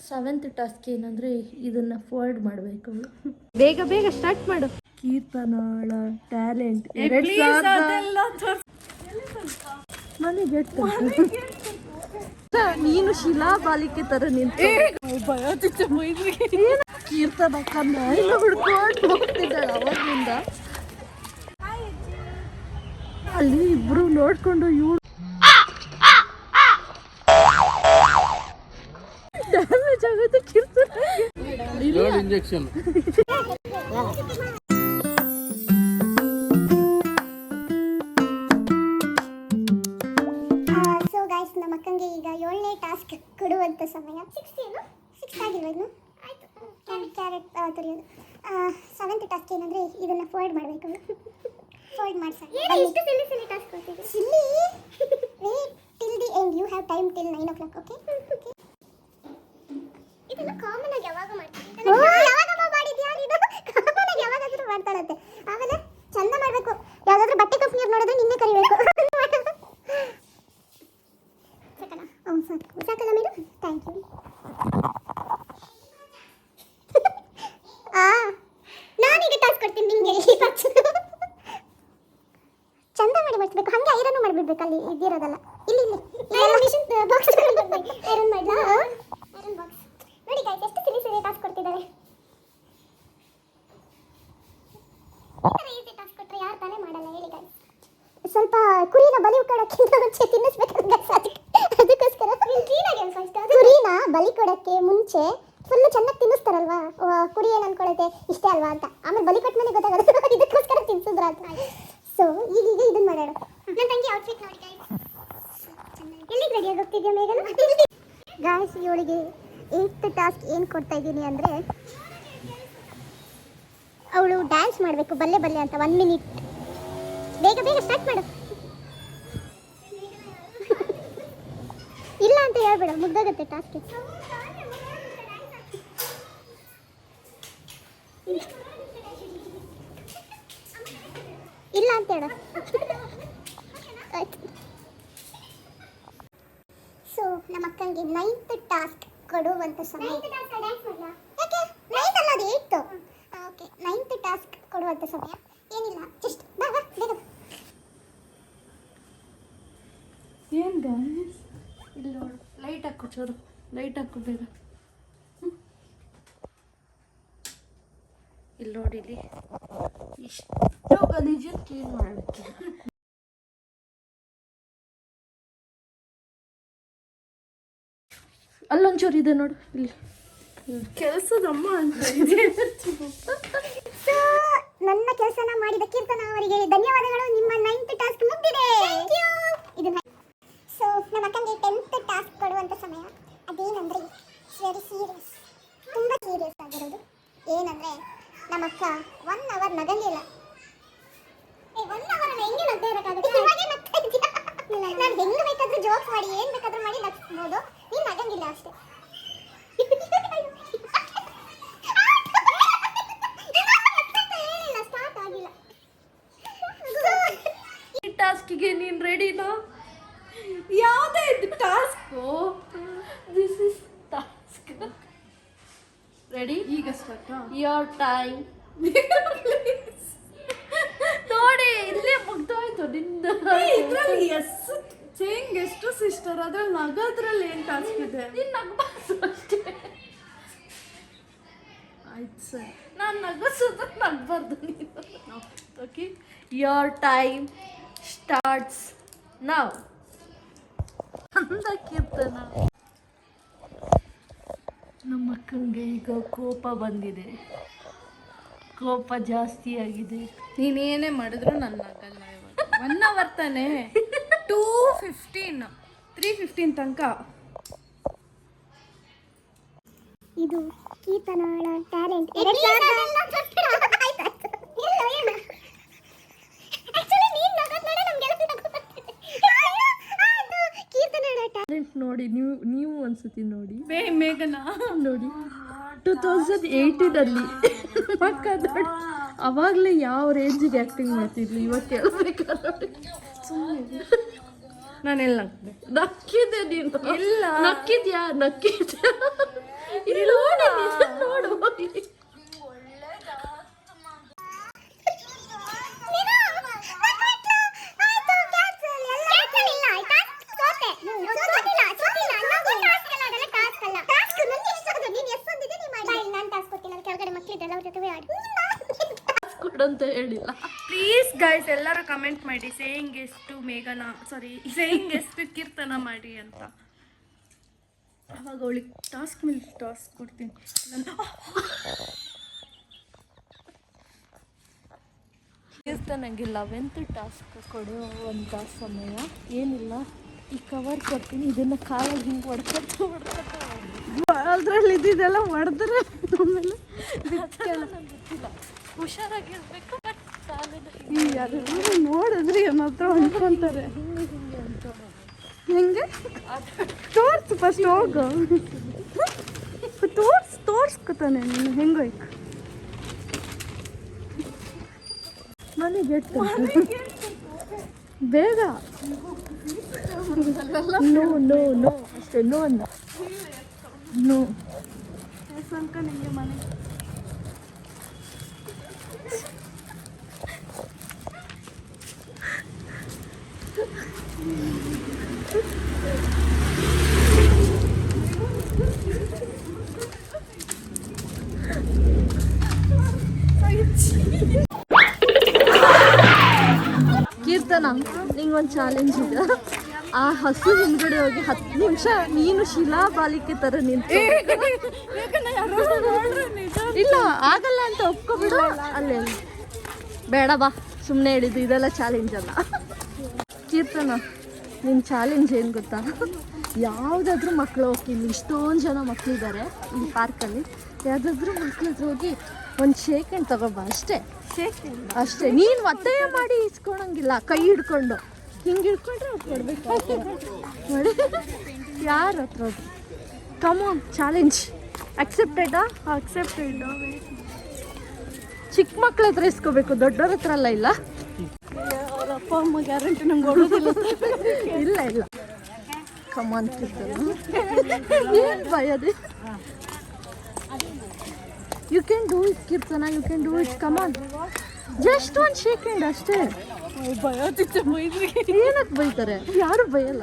Seventh task ಏನಂದ್ರೆ ಇದನ್ನ forward ಮಾಡಬೇಕು. ಬೇಗ ಬೇಗ ಸ್ಟಾರ್ಟ್ ಮಾಡು. ಕೀರ್ತನಾಳ ಟ್ಯಾಲೆಂಟ್ ನೀನು ಶಿಲಾ ಬಾಲಿಕೆ ತರ ನಿಂತು ಕೀರ್ತನ ಕನ್ನ ಹುಡ್ಕೊಂಡು ಹೋಗ್ತಿದ್ದಾಳೆ ಅವಾಗಿಂದ. ಅಲ್ಲಿ ಇಬ್ರು ನೋಡ್ಕೊಂಡು ಇವಳು ಡ್ಯಾಮೇಜ್ ಆಗುತ್ತೆ ಕೀರ್ತನ ಇಂಜೆಕ್ಷನ್. ನಮ್ಮ ಅಕ್ಕಂಗೆ ಈಗ 7ನೇ ಟಾಸ್ಕ್ ಕೊಡುವಂಥ ಸಮಯ. 6 ಆಗಿಲ್ವ ಇನ್ನು? ಆಯಿತು. ಕ್ಯಾರೆಟ್ ತುರಿಯೋದು. 7th ಟಾಸ್ಕ್ ಏನಂದರೆ ಇದನ್ನು ಫಾರ್ವರ್ಡ್ ಮಾಡಬೇಕು. ಫಾರ್ವರ್ಡ್ ಮಾಡ್ಸೋಣ. ಎಷ್ಟು ಸಿಲ್ಲಿ ಟಾಸ್ಕ್ ಕೊಡ್ತೀವಿ? Silly wait till the end. You have time till 9 o'clock. Okay okay. ಇದನ್ನು ಕಾಮನ್ ಆಗಿ ಯಾವಾಗ ಮಾಡ್ತೀನಿ. ಯಾವಾಗಮ್ಮ ಮಾಡಿದ್ಯಾ ನೀನು? ಕಾಮನ್ ಆಗಿ ಯಾವಾಗಾದರೂ ಮಾಡ್ತಾಳಂತೆ. ಆಮೇಲೆ ಚಂದ ಮಾಡಬೇಕು. ಯಾವುದಾದ್ರೂ ಬಟ್ಟೆ ಕಂಪ್ನಿಯವ್ರು ನೋಡಿದ್ರೆ ನಿನ್ನೆ ಕರಿಬೇಕು. ಸಾಕಲ್ಲ ಮೇಡಮ್? Thank you. ನಾನೀಗ ಟಾಸ್ಕ್ ಕೊಡ್ತೀನಿ ನಿಮಗೆ. ಚಂದ ಮಾಡಿ ಮಾಡಿಸ್ಬೇಕು. ಹಾಗೆ ಐರನ್ನು ಮಾಡಿಬಿಡ್ಬೇಕು. ಅಲ್ಲಿ ಇದ್ದಿರೋದಲ್ಲ. ಇಲ್ಲಿ ಮಿಷನ್ ಬಾಕ್ಸ್ ಐರನ್ ಮಾಡಲಾ? ಐರನ್ ಬಾಕ್ಸ್ ನೋಡಿ ಗೈಸ್, ಎಷ್ಟು ಸಿಲಿ ಟಾಸ್ಕ್ ಕೊಡ್ತಿದ್ದಾರೆ. ಈಸಿ ಟಾಸ್ಕ್ ಕೊಟ್ಟರೆ ಯಾರು ತಾನೇ ಮಾಡಲ್ಲ ಹೇಳಿ ಗೈಸ್. ಸ್ವಲ್ಪ ಕುರಿನ ಬಲಿ ಕೊಡೋಕ್ಕಿಂತ ಮುಂಚೆ ತಿನ್ನಿಸ್ಬೇಕು ಗೈಸ್. ಅದಕ್ಕೋಸ್ಕರ ಕುರಿನ ಬಲಿ ಕೊಡೋಕ್ಕೆ ಮುಂಚೆ ಫುಲ್ಲು ಚೆನ್ನಾಗಿ ತಿನ್ನಿಸ್ತಾರಲ್ವಾ. ಕುರಿ ಏನು ಅನ್ಕೊಳುತ್ತೆ ಇಷ್ಟೇ ಅಲ್ವಾ ಅಂತ. ಆಮೇಲೆ ಬಲಿ ಕೊಟ್ಟ ಮೇಲೆ ಗೊತ್ತಾಗುತ್ತೆ ಇದಕ್ಕೋಸ್ಕರ ತಿನ್ಸಿದ್ರ ಅಂತ. ಸೊ ಈಗೀಗ ಇದನ್ನ ಮಾಡೋಣ. ನನ್ನ ತಂಗಿ ಔಟ್ಫಿಟ್ ನೋಡಿ ಗೈಸ್. ಎಲ್ಲಿಗೆ ರೆಡಿ ಆಗೋಗ್ತಿದ್ಯಾ ಮೇಘನ? ಗಾಯ್ಸ್, ಇವಳಿಗೆ 8th ಟಾಸ್ಕ್ ಏನು ಕೊಡ್ತಾ ಇದ್ದೀನಿ ಅಂದರೆ ಅವಳು ಡ್ಯಾನ್ಸ್ ಮಾಡಬೇಕು ಬಲ್ಲೆ ಬಲ್ಲೆ ಅಂತ. 1 minute. ಬೇಗ ಬೇಗ ಸ್ಟಾರ್ಟ್ ಮಾಡು. ಇಲ್ಲ ಅಂತ ಹೇಳ್ಬೇಡ, ಮುಗ್ದೋಗುತ್ತೆ ಟಾಸ್ಕ್. ಇಲ್ಲ ಅಂತ ಹೇಳ. ಸೊ ನಮ್ಮ ಅಕ್ಕಂಗೆ 9th ಟಾಸ್ಕ್ ಕೊಡುವಂಥ ಸಮಯ. ಯಾಕೆ 9th ಅಲ್ಲ, ಅದು 8th. ಓಕೆ, 9th ಟಾಸ್ಕ್ ಕೊಡುವಂಥ ಸಮಯ. ಏನಿಲ್ಲ, ಜಸ್ಟ್ ಬಾ ಬಾ ಬೇಗ. ಏನು ಗಾಯ್ಸ್, ಇಲ್ಲಿ ನೋಡು, ಲೈಟ್ ಹಾಕು ಚೂರು, ಲೈಟ್ ಹಾಕು ಬೇಗ. ಇಲ್ಲಿ ನೋಡಿ, ಇಲ್ಲಿ ಇಷ್ಟು ಗಲೀಜನ್ನು ಕ್ಲೀನ್ ಮಾಡಬೇಕು. ಅಲ್ಲೊಂಚೂರು ಇದೆ ನೋಡು, ಇಲ್ಲಿ ಕೆಲಸದಮ್ಮ ಅಂತ ಇದೆ. ನನ್ನ ಕೆಲಸನ ಮಾಡಿದ ಕೀರ್ತನ ಅವರಿಗೆ ಧನ್ಯವಾದಗಳು. ನಿಮ್ಮ 9th ಟಾಸ್ಕ್ ಮುಗಿದಿದೆ. ಇದನ್ನ ಸೊ ನಮ್ಮ ಅಕ್ಕಂಗೆ 10th ಟಾಸ್ಕ್ ಕೊಡುವಂಥ ಸಮಯ. ಅದೇನಂದರೆ ವೆರಿ ಸೀರಿಯಸ್, ತುಂಬ ಸೀರಿಯಸ್ ಆಗಿರೋದು. ಏನಂದರೆ ನಮ್ಮ ಅಕ್ಕ 1 hour ನಗಂಗಿಲ್ಲ. 1 hour ಹೆಂಗೆ ನಗ್ತಾ ಇರೋಕ್ಕಾಗುತ್ತೆ? ನಾನು ಹೆಂಗೆ ಬೇಕಾದರೂ ಜೋಕ್ಸ್ ಮಾಡಿ ಏನು ಬೇಕಾದರೂ ಮಾಡಿ ನಗಿಸ್ಬೋದು. ನೀನು ನಗಂಗಿಲ್ಲ ಅಷ್ಟೇ. ಸ್ಟಾರ್ಟ್ ಆಗಿಲ್ಲ. ಈ ಟಾಸ್ಕಿಗೆ ನೀನು ರೆಡಿನಾ? ಯಾವುದೇ ಇದು task? This is task. Ready? ಈಗ ಸ್ಟಾರ್ಟ್. Your time. ನೋಡಿ, ಇಲ್ಲೇ ಮುಗ್ದೋಯ್ತು ನಿಂದು. ಇದರಲ್ಲಿ ಸೇಯಿಂಗ್ ಎಷ್ಟು ಸಿಸ್ಟರ್, ಅದ್ರಲ್ಲಿ ನಗೋದ್ರಲ್ಲಿ ಏನು ಟಾಸ್ಕ್ ಇದೆ? ನೀನು ನಗಬಾರ್ದು ಅಷ್ಟೇ. ಆಯ್ತು ಸರ್, ನಾನು ನಗಿಸೋದ್ರೆ ನಗಬಾರ್ದು ನೀನು. Okay, your time starts now. ಅಂದಕ್ಕಿರ್ತನ ನಮ್ಮ ಅಕ್ಕಂಗೆ ಈಗ ಕೋಪ ಬಂದಿದೆ, ಕೋಪ ಜಾಸ್ತಿ ಆಗಿದೆ. ನೀನೇನೇ ಮಾಡಿದ್ರು ನನ್ನ ಆಗಲ್ಲ. ಇವಾಗ 1 hour ತಾನೆ. 2:15 3:15 ತನಕ. ಇದು ಕೀರ್ತನಾಳ ಟ್ಯಾಲೆಂಟ್. ನೋಡಿ, ನೀವು ಒಂದ್ಸತಿ ನೋಡಿ. ಮೇಘನಾ ನೋಡಿ, 2018 ಮಕ್ಕ ನೋಡಿ, ಅವಾಗಲೇ ಯಾವ ರೇಂಜಿಗೆ ಆ್ಯಕ್ಟಿಂಗ್ ಮಾಡ್ತಿದ್ಲು. ಇವಾಗ ಕೇಳಬೇಕಾದ್ರೆ ನಾನೆಲ್ಲ ನಕ್ಕಿದ್ದೆ ನೀನು. ಇಲ್ಲ, ನಕ್ಕಿದ್ಯಾ? ಮಾಡಂತ ಹೇಳಿಲ್ಲ. ಪ್ಲೀಸ್ ಗೈಸ್ ಎಲ್ಲರೂ ಕಮೆಂಟ್ ಮಾಡಿ ಸೇಯಿಂಗ್ ಎಷ್ಟು ಮೇಘನಾ ಸೇಯಿಂಗ್ ಎಷ್ಟು ಕೀರ್ತನ ಮಾಡಿ ಅಂತ. ಅವಾಗ ಅವಳಿಗೆ ಟಾಸ್ಕ್ ಮೇಲೆ ಟಾಸ್ಕ್ ಕೊಡ್ತೀನಿ. ಕೀರ್ತನೆಗೆ 11th ಟಾಸ್ಕ್ ಕೊಡುವಂಥ ಸಮಯ ಏನಿಲ್ಲ. ಈ ಕವರ್ ಕೊಡ್ತೀನಿ, ಇದನ್ನು ಕಾಲಾಗಿ ಹಿಂಗೆ ಹೊಡ್ಕೊತ ಅದ್ರಲ್ಲಿ ಇದ್ದಿದ್ದೆಲ್ಲ ಹೊಡೆದ್ರೆ ಆಮೇಲೆ ಗೊತ್ತಿಲ್ಲ. ಹುಷಾರಾಗಿರ್ಬೇಕು. ಯಾರು ನೋಡಿದ್ರೆ ಏನಾದ್ರು ಅನ್ಕೊಂತಾರೆ. ಹೆಂಗೆ ತೋರ್ಸು ಫಸ್ಟ್ ಹೋಗು, ತೋರ್ಸ್ಕೊತಾನೆ ನೀನು ಹೆಂಗೋಯ್ತು ಮನೆಗೆ ಬೇಗ. ನೋ ನೋ ನೋ ಅಷ್ಟೇ, ನೋ ಅನ್ನ ನೋ ಸಂಕ ನಿಮಗೆ ಮನೆ. ಕೀರ್ತನ, ನಿಂಗೊಂದು ಚಾಲೆಂಜ್ ಇದೆ. ಆ ಹಸು ಹಿಂದ್ಗಡೆ ಹೋಗಿ 10 ನಿಮಿಷ ನೀನು ಶಿಲಾ ಬಾಲಿಕೆ ತರ ನಿಂತು. ಇಲ್ಲ ಆಗಲ್ಲ ಅಂತ ಒಪ್ಕೊಬಿಡು. ಅಲ್ಲೇ ಬೇಡ ಬಾ, ಸುಮ್ಮನೆ ಹೇಳಿದ್ದು, ಇದೆಲ್ಲ ಚಾಲೆಂಜ್ ಅಲ್ಲ. ಕೀರ್ತನ, ನಿನ್ನ ಚಾಲೆಂಜ್ ಏನು ಗೊತ್ತಾ? ಯಾವುದಾದ್ರೂ ಮಕ್ಕಳು ಹೋಗಿ, ಇಲ್ಲಿ ಇಷ್ಟೊಂದು ಜನ ಮಕ್ಕಳಿದ್ದಾರೆ ಈ ಪಾರ್ಕಲ್ಲಿ, ಯಾವುದಾದ್ರೂ ಮಕ್ಳ ಹತ್ರ ಹೋಗಿ ಒಂದು ಶೇಕ್ ಹ್ಯಾಂಡ್ ತಗೋಬಾ ಅಷ್ಟೇ. ಅಷ್ಟೇ, ನೀನು ಒತ್ತಾಯ ಮಾಡಿ ಇಸ್ಕೊಳಂಗಿಲ್ಲ. ಕೈ ಹಿಡ್ಕೊಂಡು ಹಿಂಗೆ ಹಿಡ್ಕೊಂಡ್ರೆ ಅವ್ರು ಕೊಡ್ಬೇಕು ನೋಡಿ. ಯಾರ ಹತ್ರ ಹೋಗಿ ಕಮಾನ್, ಚಾಲೆಂಜ್ ಅಕ್ಸೆಪ್ಟೆಡಾ? ಅಕ್ಸೆಪ್ಟೆಡ್. ಚಿಕ್ಕ ಮಕ್ಳ ಹತ್ರ ಇಸ್ಕೋಬೇಕು, ದೊಡ್ಡವ್ರ ಹತ್ರ ಅಲ್ಲ. ಇಲ್ಲ ಅವ್ರ ಅಪ್ಪ ಅಮ್ಮ ಗ್ಯಾರಂಟಿ ನಂಗೆ ಹೊಡೋದಿಲ್ಲ. ಇಲ್ಲ ಇಲ್ಲ, ಕಮಾನ್ ಕೀರ್ತನ, ಏನು ಭಯದೆ? You can do it Keerthana, you can do it. Come on, just ಒಂದು ಶೇಕ್ ಹ್ಯಾಂಡ್ ಅಷ್ಟೇ. ಭಯ ಏನಕ್ಕೆ ಬೈತಾರೆ? ಯಾರು ಭಯಲ್ಲ.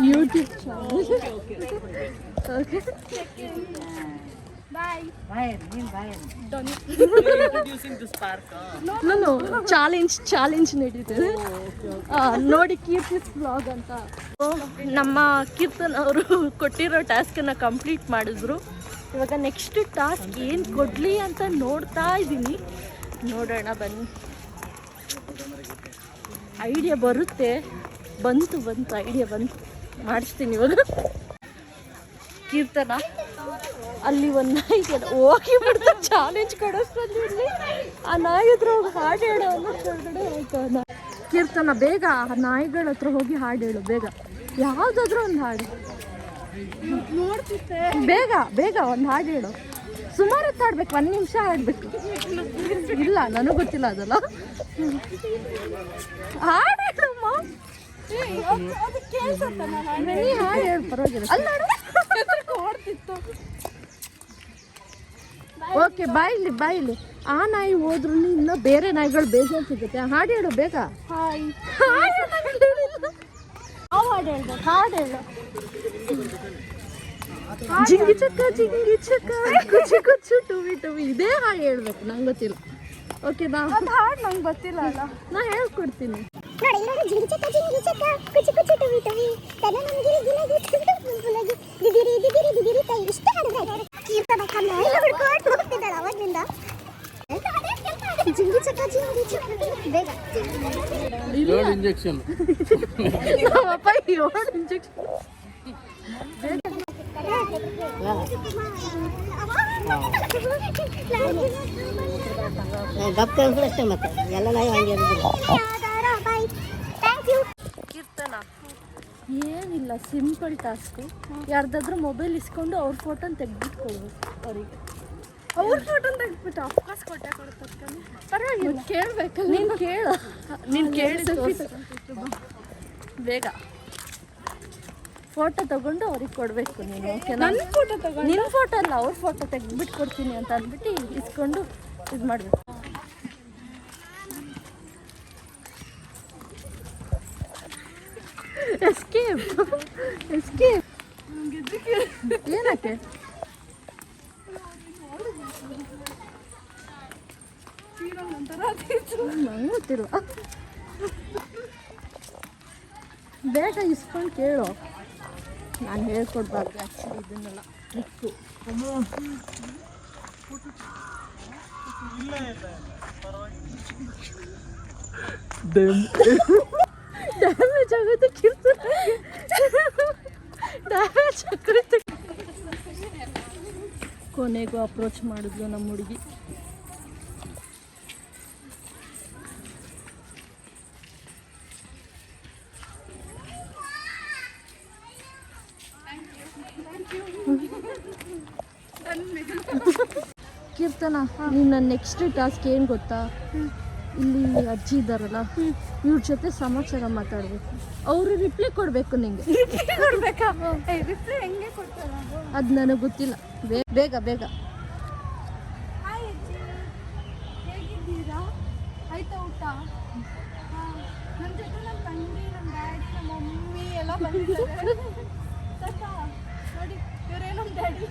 YouTube channel. ಓಕೆ ನಾನು ಚಾಲೆಂಜ್ ನಡೀತದೆ ನೋಡಿ, ಕೀರ್ತಿಸ್ ವ್ಲಾಗ್ ಅಂತ. ನಮ್ಮ ಕೀರ್ತನ್ ಅವರು ಕೊಟ್ಟಿರೋ ಟಾಸ್ಕನ್ನು ಕಂಪ್ಲೀಟ್ ಮಾಡಿದ್ರು. ಇವಾಗ ನೆಕ್ಸ್ಟ್ ಟಾಸ್ಕ್ ಏನು ಕೊಡಲಿ ಅಂತ ನೋಡ್ತಾ ಇದ್ದೀನಿ. ನೋಡೋಣ ಬನ್ನಿ. ಐಡಿಯಾ ಬರುತ್ತೆ, ಬಂತು ಐಡಿಯಾ ಬಂತು, ಮಾಡಿಸ್ತೀನಿ ಇವಾಗ. ಕೀರ್ತನ, ಅಲ್ಲಿ ಒಂದು ನಾಯಿಗೆ ಹೋಗಿ ಬಿಡ್ತಾ ಚಾಲೆಂಜ್ ಕೊಡಿಸ್ತೀನಿ. ಆ ನಾಯಿ ಹತ್ರ ಹೋಗಿ ಹಾಡು ಹೇಳೋ ಅನ್ನೋದ್ರೊಳಗಡೆ ಹೋಗ್ತಾವ. ಕೀರ್ತನ, ಬೇಗ ಆ ನಾಯಿಗಳ ಹತ್ರ ಹೋಗಿ ಹಾಡು ಹೇಳು, ಬೇಗ. ಯಾವುದಾದ್ರೂ ಒಂದು ಹಾಡು ನೋಡ್ತಿದ್ದೆ. ಬೇಗ ಒಂದು ಹಾಡು ಹೇಳು. ಸುಮಾರು ಹೊತ್ತು ಹಾಡ್ಬೇಕು, 1 ನಿಮಿಷ ಹಾಡ್ಬೇಕು. ಇಲ್ಲ, ನನಗೆ ಗೊತ್ತಿಲ್ಲ ಅದಲ್ಲ. ಹಾಡು ಹೇಳಮ್ಮ, ನೀ ಹಾಡು ಹೇಳು, ಪರವಾಗಿಲ್ಲ. ಅಲ್ಲ ಓಡ್ತಿತ್ತು. ಓಕೆ, ಬಾಯಿಲಿ. ಆ ನಾಯಿ ಹೋದ್ರು ಇನ್ನ ಬೇರೆ ನಾಯಿಗಳು ಬೇಜಾರು ಸಿಗುತ್ತೆ. ಹಾಡು ಹೇಳು ಬೇಗ. ಹಾಡು ಹೇಳು. ಜಿಂಗಿ ಚಕ್ಕ ಕುಚು ಕುಚು ಟುವಿ ಇದೇ ಹಾಡು ಹೇಳ್ಬೇಕು, ನಂಗೆ ಗೊತ್ತಿಲ್ಲ. ಓಕೆನಾ? ಹಾಡು ನಂಗೆ ಗೊತ್ತಿಲ್ಲ ಅಲ್ಲ, ನಾ ಹೇಳ್ಕೊಡ್ತೀನಿ. ನೋಡಿ ನೋಡಿ, ಜಿಂಗಿ ಚಕ್ಕ ಕುಚು ಕುಚು ಟುವಿ ಟುವಿ ತನ ನಮಗೆ ಗಿಲಗಿ ಗುಲಗಿ ದಿದಿರಿ ದಿದಿರಿ ದಿದಿರಿ ತೈ ಇಷ್ಟ ಹಾಡಿದ್ರೆ ಕೀರ್ತನ ಕಣ್ಣ ಎಲ್ಲ ಹುಡ್ಕೊಂಡು ಹೋಗ್ತಿದ್ದಾಳೆ ಅವಾಗಿಂದ. ಜಿಂಗಿ ಚಕ್ಕ ಬೇಗ ಇಂಜೆಕ್ಷನ್ ಅಷ್ಟೇ, ಮತ್ತೆ ಎಲ್ಲ ನಾಯಿ ಹಂಗೆ. ಕೀರ್ತನ, ಏನಿಲ್ಲ, ಸಿಂಪಲ್ ಟಾಸ್ಕು. ಯಾರ್ದಾದ್ರೂ ಮೊಬೈಲ್ ಇಸ್ಕೊಂಡು ಅವ್ರ ಫೋಟೋನ ತೆಗ್ದ್ಬಿಟ್ಟು ಕೊಡ್ಬೇಕು ಅವರಿಗೆ. ಅವ್ರ ಫೋಟೋನ ತೆಗ್ದ್ಬಿಟ್ಟು ಅಫ್ಕೋರ್ಸ್ ಕೊಡ್ತಾರೆ. ಪರವಾಗಿಲ್ಲ, ಕೇಳಬೇಕಲ್ಲ. ನೀನು ಕೇಳಿ ಬೇಗ ಫೋಟೋ ತಗೊಂಡು ಅವ್ರಿಗೆ ಕೊಡಬೇಕು ನೀನು. ಓಕೆನಾ? ನಿನ್ನ ಫೋಟೋ ಅಲ್ಲ, ಅವ್ರ ಫೋಟೋ ತೆಗ್ದ್ಬಿಟ್ಟು ಕೊಡ್ತೀನಿ ಅಂತ ಅಂದ್ಬಿಟ್ಟು ಇಸ್ಕೊಂಡು ಇದು ಮಾಡಬೇಕು. ಎಸ್ಕೇಪ್ ಎಸ್ಕೇಪ್ ಏನಕ್ಕೆ ನಂಗೆ ಗೊತ್ತಿಲ್ಲ ಬೇಗ ಇಸ್ಕೊಂಡು ಕೇಳು ನಾನು ಹೇಳ್ಕೊಡ್ಬಾರ್ದು ಆ್ಯಕ್ಚುಲಿ ಇದನ್ನೆಲ್ಲ ಟ್ರಿಕ್ಕು ಡ್ಯಾಮೇಜ್ ಆಗುತ್ತೆ ಡ್ಯಾಮೇಜ್ ಆಗುತ್ತೆ ಕೊನೆಗೂ ಅಪ್ರೋಚ್ ಮಾಡಿದ್ಲು ನಮ್ಮ ಹುಡುಗಿ ಕೀರ್ತನ ನಿನ್ನ ನೆಕ್ಸ್ಟ್ ಟಾಸ್ಕ್ ಏನು ಗೊತ್ತಾ ಇಲ್ಲಿ ಅಜ್ಜಿ ಇದ್ದಾರಲ್ಲ ಇವ್ರ ಜೊತೆ ಸಮಾಚಾರ ಮಾತಾಡಬೇಕು ಅವರು ರಿಪ್ಲೈ ಕೊಡಬೇಕು ನಿಂಗೆ ಕೊಡ್ಬೇಕಾ ರಿಪ್ಲೈ ಹೆಂಗೆ ಕೊಡ್ತಾರ ಅದು ನನಗೆ ಗೊತ್ತಿಲ್ಲ ಬೇಗ ಬೇಗ ಹಾಯ್ ಅಜ್ಜಿ ಹೇಗಿದ್ದೀರಾ ಆಯ್ತಾ ಊಟ ನನ್ನ ಜೊತೆ ನಮ್ಮ ತಂಗಿ ನಮ್ಮ ಡ್ಯಾಡಿ ನಮ್ಮ ಮಮ್ಮಿ ಎಲ್ಲ ಬಂದಿದ್ದಾರೆ ತಾತ ನೋಡಿ ಇವರೇ ನಮ್ಮ ಡ್ಯಾಡಿ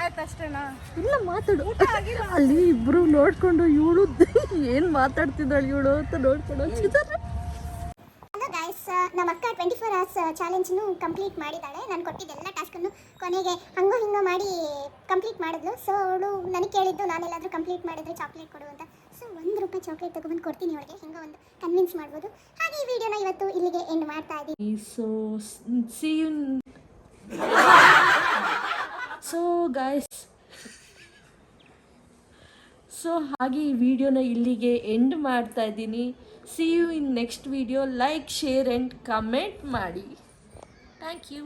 ಆಯ್ತಷ್ಟೇನಾ ಇಲ್ಲ ಮಾತಾಡು ಅಲ್ಲಿ ಇಬ್ರು ನೋಡ್ಕೊಂಡು ಇವಳು ಏನು ಮಾತಾಡ್ತಿದ್ದಾಳೆ ಇವಳು ಅಂತ ನೋಡ್ಕೊಂಡು ಹೋಗ್ತಿದ್ದಾರೆ ಹಲೋ ಗಾಯ್ಸ್ ನಮ್ಮ ಅಕ್ಕ 24 hours ಚಾಲೆಂಜ್ನು ಕಂಪ್ಲೀಟ್ ಮಾಡಿದ್ದಾಳೆ ನಾನು ಕೊಟ್ಟಿದ್ದೆಲ್ಲ ಟಾಸ್ಕನ್ನು ಕೊನೆಗೆ ಹಂಗೋ ಹಿಂಗೋ ಮಾಡಿ ಕಂಪ್ಲೀಟ್ ಮಾಡಿದ್ಲು ಸೊ ಅವಳು ನನಗೆ ಕೇಳಿದ್ದು ನಾನೆಲ್ಲಾದರೂ ಕಂಪ್ಲೀಟ್ ಮಾಡಿದ್ರೆ ಚಾಕ್ಲೇಟ್ ಕೊಡು ಅಂತ ಸೊ ₹1 ಚಾಕ್ಲೇಟ್ ತೊಗೊಂಡು ಕೊಡ್ತೀನಿ ಅವಳಿಗೆ ಹೆಂಗೋ ಒಂದು ಕನ್ವಿನ್ಸ್ ಮಾಡ್ಬೋದು ಹಾಗೆ ಈ ವಿಡಿಯೋನ ಇವತ್ತು ಇಲ್ಲಿಗೆ ಎಂಡ್ ಮಾಡ್ತಾ ಇದ್ದೀನಿ ಸೊ ಹಾಗೆ ಈ ವಿಡಿಯೋನ ಇಲ್ಲಿಗೆ ಎಂಡ್ ಮಾಡ್ತಾ ಇದ್ದೀನಿ see you in next video like share and comment ಮಾಡಿ ಥ್ಯಾಂಕ್ ಯು